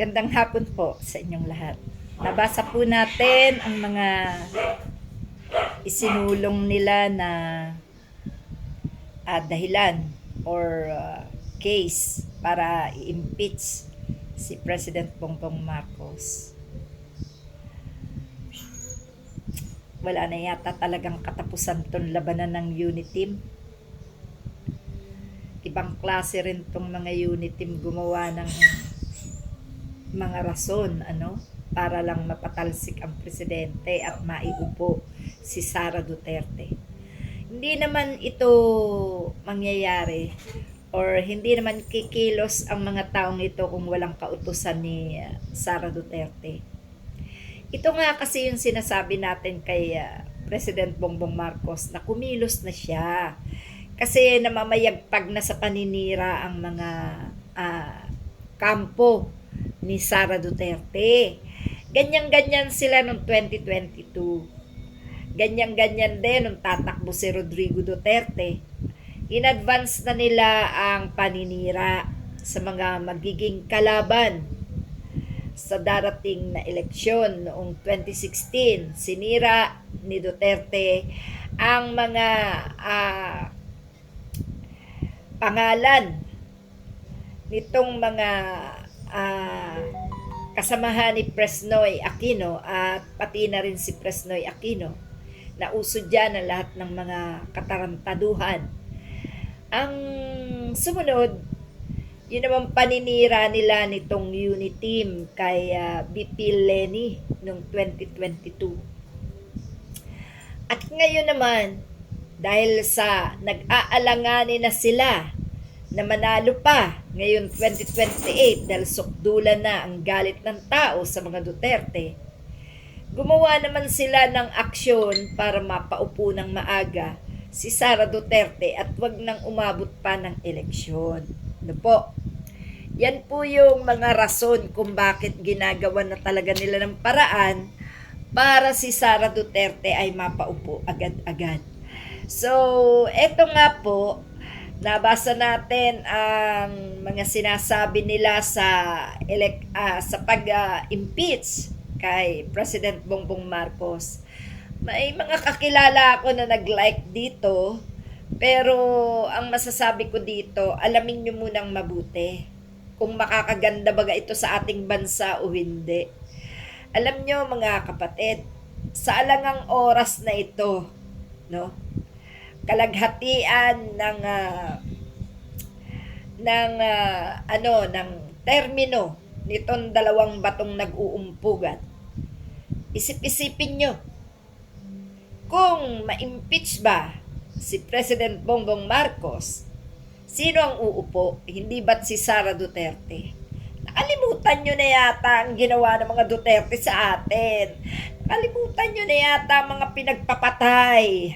Gandang hapon po sa inyong lahat. Nabasa po natin ang mga isinulong nila na dahilan or case para i-impeach si President Bongbong Marcos. Wala na yata talagang katapusan tong labanan ng unit team. Ibang klase rin tong mga unit team gumawa ng mga rason para lang mapatalsik ang presidente at maiupo si Sara Duterte. Hindi naman ito mangyayari or hindi naman kikilos ang mga taong ito kung walang kautusan ni Sara Duterte. Ito nga kasi yung sinasabi natin kay President Bongbong Marcos na kumilos na siya. Kasi namamayagpag na sa paninira ang mga kampo ni Sara Duterte. Ganyan-ganyan sila noong 2022. Ganyan-ganyan din nung tatakbo si Rodrigo Duterte. In-advance na nila ang paninira sa mga magiging kalaban sa darating na eleksyon noong 2016. Sinira ni Duterte ang mga pangalan nitong mga kasamahan ni Presnoy Aquino at pati na rin si Presnoy Aquino na uso dyan ang lahat ng mga katarantaduhan. Ang sumunod, yun naman paninira nila nitong unit team kay BP Leni noong 2022. At ngayon naman, dahil sa nag-aalanganin na sila na manalo pa ngayon 2028 dahil sukdulan na ang galit ng tao sa mga Duterte, gumawa naman sila ng aksyon para mapaupo ng maaga si Sara Duterte at wag nang umabot pa ng eleksyon. Ano po? Yan po yung mga rason kung bakit ginagawa na talaga nila ng paraan para si Sara Duterte ay mapaupo agad-agad. So, eto nga po, nabasa natin ang mga sinasabi nila sa pag-impeach kay President Bongbong Marcos. May mga kakilala ako na nag-like dito, pero ang masasabi ko dito, alamin nyo munang mabuti kung makakaganda baga ito sa ating bansa o hindi. Alam nyo mga kapatid, sa alangang oras na ito, kalaghatian ng termino nitong dalawang batong nag-uumpugan. Isip-isipin nyo, kung ma-impeach ba si President Bongbong Marcos, sino ang uupo? Hindi ba't si Sara Duterte? Nakalimutan nyo na yata ang ginawa ng mga Duterte sa atin. Nakalimutan nyo na yata ang mga pinagpapatay,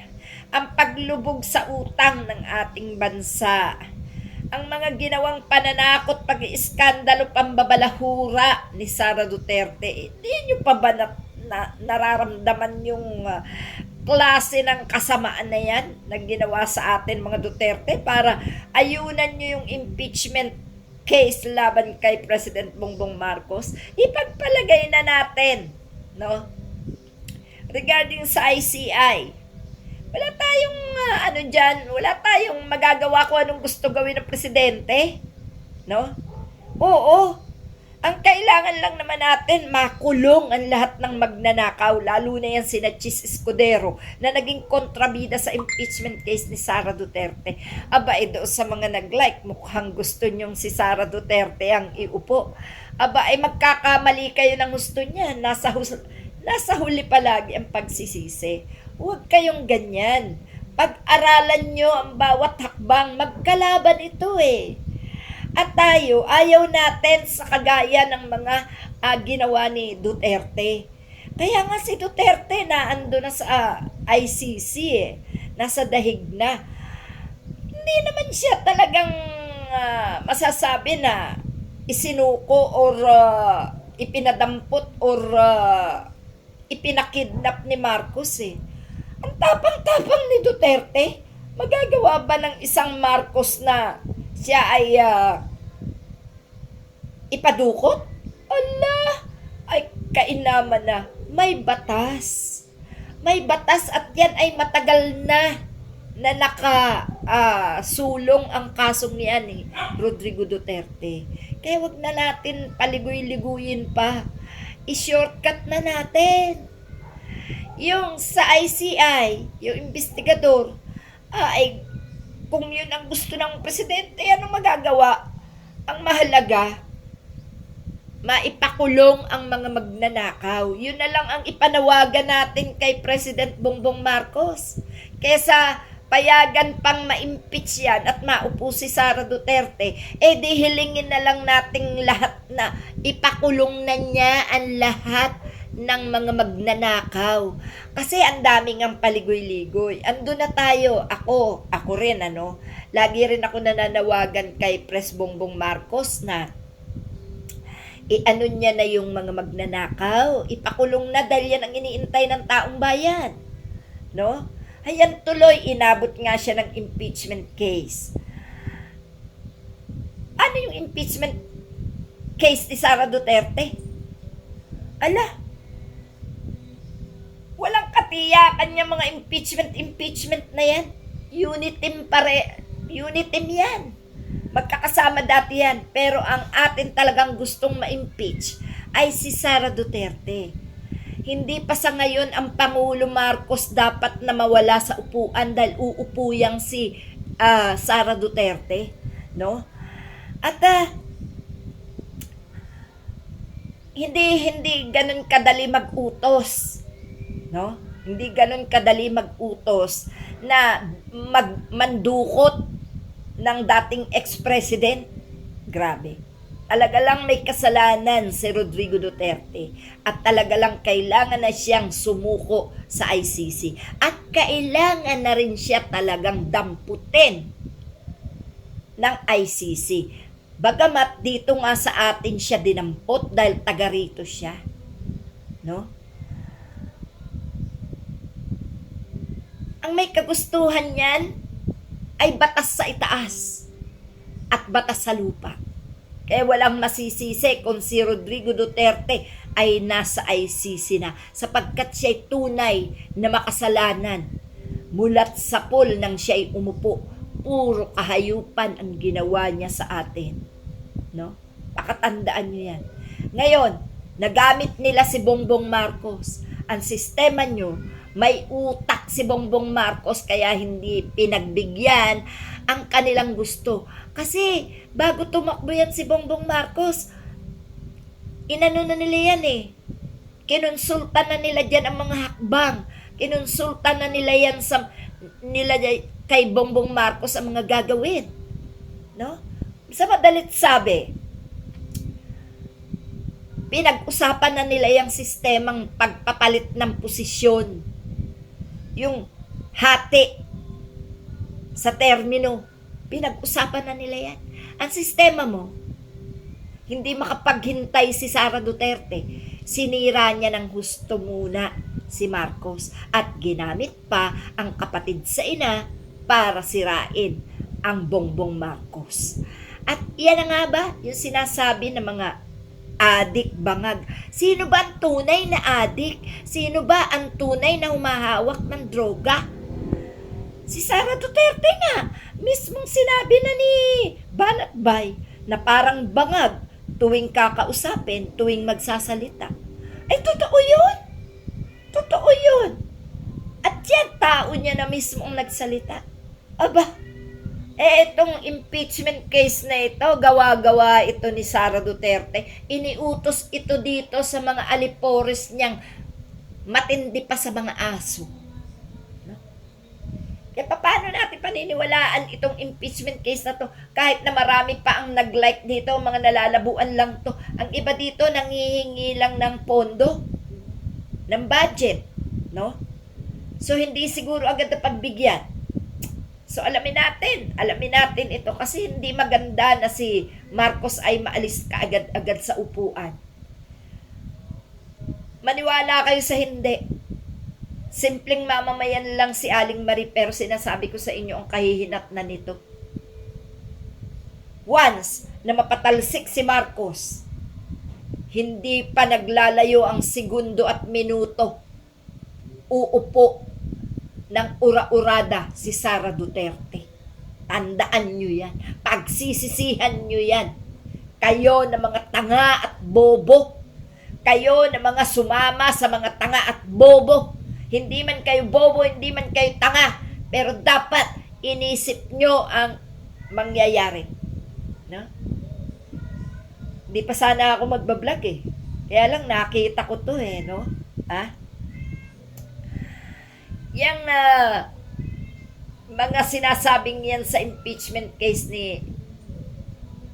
ang paglubog sa utang ng ating bansa, ang mga ginawang pananakot, pag-iskandalo, pambabalahura ni Sara Duterte. Hindi nyo pa ba nararamdaman yung klase ng kasamaan na yan na ginawa sa atin mga Duterte para ayunan nyo yung impeachment case laban kay President Bongbong Marcos? Ipagpalagay na natin, regarding sa ICI, wala tayong wala tayong magagawa kung anong gusto gawin ng presidente, Oo, ang kailangan lang naman natin, makulong ang lahat ng magnanakaw, lalo na yan sina Chis Escudero na naging kontrabida sa impeachment case ni Sara Duterte. Aba, doon sa mga nag-like, mukhang gusto nyong si Sara Duterte ang iupo. Aba, magkakamali kayo ng gusto niya. Nasa huli palagi ang pagsisisi. Huwag kayong ganyan. Pag-aralan nyo ang bawat hakbang, magkalaban ito At tayo, ayaw natin sa kagaya ng mga ginawa ni Duterte. Kaya nga si Duterte naando na sa ICC nasa dahig na. Hindi naman siya talagang masasabi na isinuko or ipinadampot or ipinakidnap ni Marcos Ang tapang-tapang ni Duterte. Magagawa ba ng isang Marcos na siya ay ipadukot? Ala, ay kainaman na. May batas. May batas at yan ay matagal na sulong ang kasong niyan ni Rodrigo Duterte. Kaya wag na natin paligoy-liguyin pa. I-shortcut na natin. Yung sa ICI, yung investigador, ay kung yun ang gusto ng presidente, anong magagawa? Ang mahalaga, maipakulong ang mga magnanakaw. Yun na lang ang ipanawagan natin kay President Bongbong Marcos. Kesa payagan pang ma-impeach yan at maupo si Sara Duterte, di hilingin na lang nating lahat na ipakulong na niya ang lahat ng mga magnanakaw. Kasi ang daming ang paligoy-ligoy. Ando na tayo. Ako rin, lagi rin ako nananawagan kay Pres Bongbong Marcos na niya na yung mga magnanakaw. Ipakulong na dahil yan ang iniintay ng taong bayan. No? Ayan tuloy, inabot nga siya ng impeachment case. Ano yung impeachment case ni Sara Duterte? Ala, walang katiyakan niya mga impeachment na yan. Unitim yan. Magkakasama dati yan. Pero ang atin talagang gustong ma-impeach ay si Sara Duterte. Hindi pa sa ngayon ang Pangulo Marcos dapat na mawala sa upuan dahil uupo yang si Sara Duterte. No? At hindi ganun kadali mag-utos. No? Hindi ganun kadali mag-utos na mandukot ng dating ex-president. Grabe. Talaga lang may kasalanan si Rodrigo Duterte at talaga lang kailangan na siyang sumuko sa ICC at kailangan na rin siya talagang damputin ng ICC. Bagamat dito nga sa atin siya dinampot dahil taga rito siya. No? Ang may kagustuhan niyan ay batas sa itaas at batas sa lupa. Kaya walang masisisi kung si Rodrigo Duterte ay nasa ICC na sapagkat siya'y tunay na makasalanan. Mulat sa pool nang siya'y umupo, puro kahayupan ang ginawa niya sa atin. No? Pakatandaan niyo yan. Ngayon, nagamit nila si Bongbong Marcos. Ang sistema niyo, may utak si Bongbong Marcos kaya hindi pinagbigyan ang kanilang gusto. Kasi bago tumakbo yan si Bongbong Marcos, inano na nila yan Kinonsulta na nila dyan ang mga hakbang. Kinonsulta na nila yan kay Bongbong Marcos ang mga gagawin. No? Sa madalit sabi, pinag-usapan na nila yung sistemang pagpapalit ng posisyon. Yung hati sa termino, pinag-usapan na nila yan. Ang sistema mo, hindi makapaghintay si Sara Duterte. Sinira niya ng husto muna si Marcos at ginamit pa ang kapatid sa ina para sirain ang Bongbong Marcos. At yan na nga ba yung sinasabi ng mga adik bangag. Sino ba ang tunay na adik? Sino ba ang tunay na humahawak ng droga? Si Sara Duterte nga, mismong sinabi na ni Banatbay na parang bangag tuwing kakausapin, tuwing magsasalita. Ay, totoo yun. Totoo yun. At yan, tao niya na mismong nagsalita. Aba, itong impeachment case na ito, gawa-gawa ito ni Sara Duterte. Iniutos ito dito sa mga alipores niyang matindi pa sa mga aso. No? Kaya paano natin paniniwalaan itong impeachment case na to? Kahit na marami pa ang nag-like dito, mga nalalabuan lang to. Ang iba dito, nanghihingi lang ng pondo, ng budget. No? So, hindi siguro agad na pagbigyan. So alamin natin ito kasi hindi maganda na si Marcos ay maalis kaagad-agad sa upuan. Maniwala kayo sa hindi. Simpleng mamamayan lang si Aling Marie pero sinasabi ko sa inyo ang kahihinat na nito. Once na mapatalsik si Marcos, hindi pa naglalayo ang segundo at minuto, uupo ng ura-urada si Sara Duterte. Tandaan nyo yan. Pagsisisihan nyo yan. Kayo na mga tanga at bobo. Kayo na mga sumama sa mga tanga at bobo. Hindi man kayo bobo, hindi man kayo tanga. Pero dapat inisip nyo ang mangyayari. No? Hindi pa sana ako magbablog eh. Kaya lang nakita ko to eh, no? Yang mga sinasabing yan sa impeachment case ni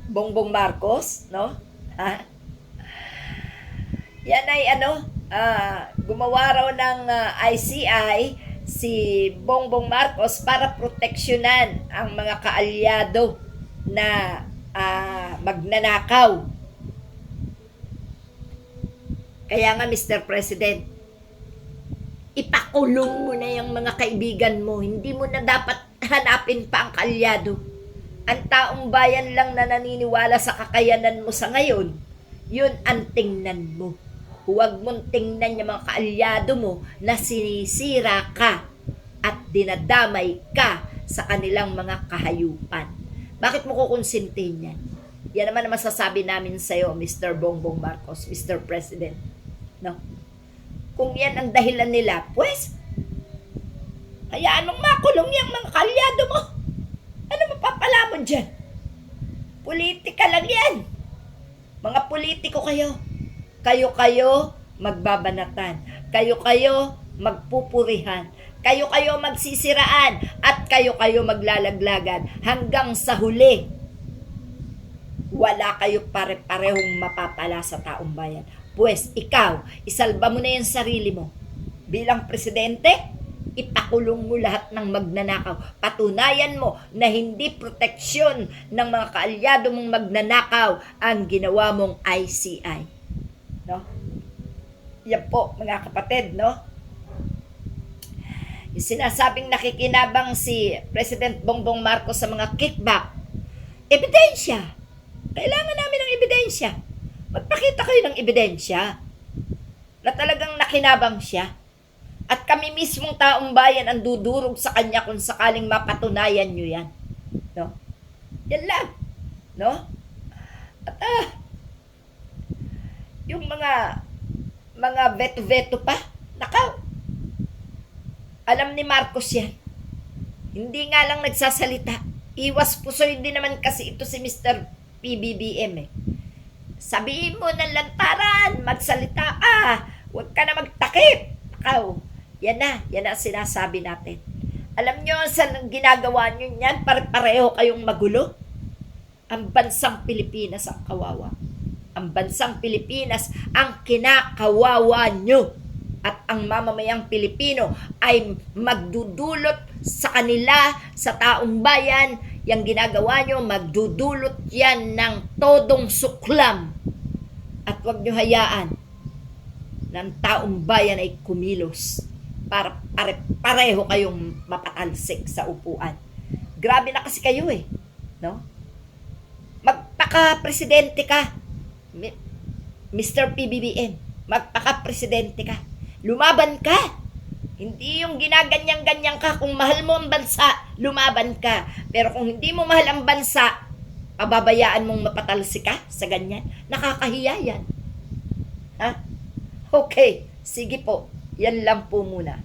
Bongbong Marcos, no? Yan ay gumawa raw ng ICI si Bongbong Marcos para proteksyonan ang mga kaalyado na magnanakaw. Kaya nga, Mr. President, ipakulong mo na yung mga kaibigan mo. Hindi mo na dapat hanapin pa ang kaalyado. Ang taong bayan lang na naniniwala sa kakayanan mo sa ngayon, yun ang tingnan mo. Huwag mong tingnan yung mga kaalyado mo na sinisira ka at dinadamay ka sa kanilang mga kahayupan. Bakit mo kukonsintihin yan? Yan naman ang masasabi namin sa'yo, Mr. Bongbong Marcos, Mr. President. No? Kung yan ang dahilan nila, pues, hayaan mong makulong yung mga kaalyado mo. Ano mapapala mo dyan? Politika lang yan. Mga politiko kayo. Kayo-kayo magbabanatan. Kayo-kayo magpupurihan. Kayo-kayo magsisiraan. At kayo-kayo maglalaglagan. Hanggang sa huli, wala kayo pare-parehong mapapala sa taong bayan. Pues ikaw, isalba mo na yung sarili mo. Bilang presidente, ipakulong mo lahat ng magnanakaw. Patunayan mo na hindi proteksyon ng mga kaalyado mong magnanakaw ang ginawa mong ICI. No? Yan po, mga kapatid, no? Yung sinasabing nakikinabang si President Bongbong Marcos sa mga kickback, ebidensya. Kailangan namin ng ebidensya. Magpakita kayo ng ebidensya na talagang nakinabang siya. At kami mismong taong bayan ang dudurog sa kanya kung sakaling mapatunayan nyo yan. No? Yan lang. No? At yung mga veto-veto pa, nakaw. Alam ni Marcos yan. Hindi nga lang nagsasalita. Iwas pusoy din naman kasi ito si Mr. PBBM eh. Sabihin mo ng lantaran, magsalita ka, huwag ka na magtakip. Nakaw. Yan na sinasabi natin. Alam nyo, sa ginagawa nyo yan, pare-pareho kayong magulo. Ang bansang Pilipinas ang kawawa. Ang bansang Pilipinas ang kinakawawa nyo. At ang mamamayang Pilipino ay magdudulot sa kanila, sa taong bayan. Yang ginagawa nyo, magdudulot yan ng todong suklam. At huwag nyo hayaan ng taong bayan ay kumilos para pareho kayong mapatalsik sa upuan. Grabe na kasi kayo eh. No? Magpaka-presidente ka, Mr. PBBM. Magpaka-presidente ka. Lumaban ka. Hindi yung ginaganyan-ganyan ka. Kung mahal mo ang bansa, lumaban ka. Pero kung hindi mo mahal ang bansa, pababayaan mong mapatalsik ka sa ganyan. Nakakahiya yan. Ha? Okay. Sige po. Yan lang po muna.